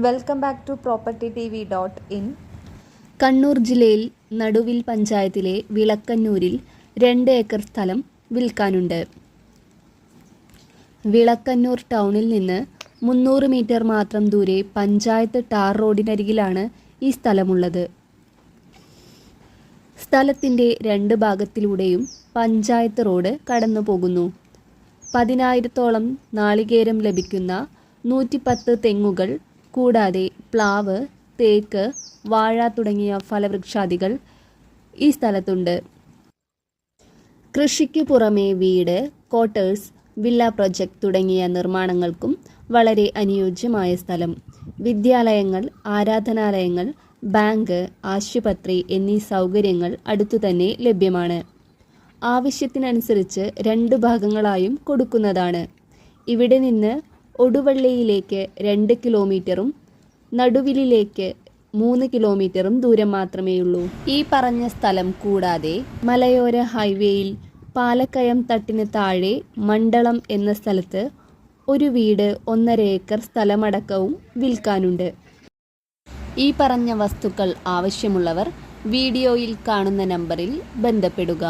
Welcome back to propertytv.in. Kannur ജില്ലയിൽ നടുവിൽ പഞ്ചായത്തിലെ വിളക്കന്നൂരിൽ 2 ഏക്കർ സ്ഥലം വിൽക്കാനുണ്ട്. വിളക്കന്നൂർ ടൗണിൽ നിന്ന് 300 മീറ്റർ മാത്രം ദൂരെ പഞ്ചായത്ത് ടാർ റോഡിനരികിലാണ് ഈ സ്ഥലമുള്ളത്. സ്ഥലത്തിൻ്റെ 2 ഭാഗത്തിലൂടെയും പഞ്ചായത്ത് റോഡ് കടന്നു പോകുന്നു. 10,000-ഓളം നാളികേരം ലഭിക്കുന്ന 110 തെങ്ങുകൾ കൂടാതെ പ്ലാവ്, തേക്ക്, വാഴ തുടങ്ങിയ ഫലവൃക്ഷാദികൾ ഈ സ്ഥലത്തുണ്ട്. കൃഷിക്കു പുറമെ വീട്, ക്വാർട്ടേഴ്സ്, വില്ല പ്രൊജക്ട് തുടങ്ങിയ നിർമ്മാണങ്ങൾക്കും വളരെ അനുയോജ്യമായ സ്ഥലം. വിദ്യാലയങ്ങൾ, ആരാധനാലയങ്ങൾ, ബാങ്ക്, ആശുപത്രി എന്നീ സൗകര്യങ്ങൾ അടുത്തുതന്നെ ലഭ്യമാണ്. ആവശ്യത്തിനനുസരിച്ച് 2 ഭാഗങ്ങളായും കൊടുക്കുന്നതാണ്. ഇവിടെ നിന്ന് ഒടുവള്ളിയിലേക്ക് 2 കിലോമീറ്ററും നടുവിലേക്ക് 3 കിലോമീറ്ററും ദൂരം മാത്രമേയുള്ളൂ. ഈ പറഞ്ഞ സ്ഥലം കൂടാതെ മലയോര ഹൈവേയിൽ പാലക്കയം തട്ടിന് താഴെ മണ്ഡളം എന്ന സ്ഥലത്ത് ഒരു വീട് 1.5 ഏക്കർ സ്ഥലമടക്കവും വിൽക്കാനുണ്ട്. ഈ പറഞ്ഞ വസ്തുക്കൾ ആവശ്യമുള്ളവർ വീഡിയോയിൽ കാണുന്ന നമ്പറിൽ ബന്ധപ്പെടുക.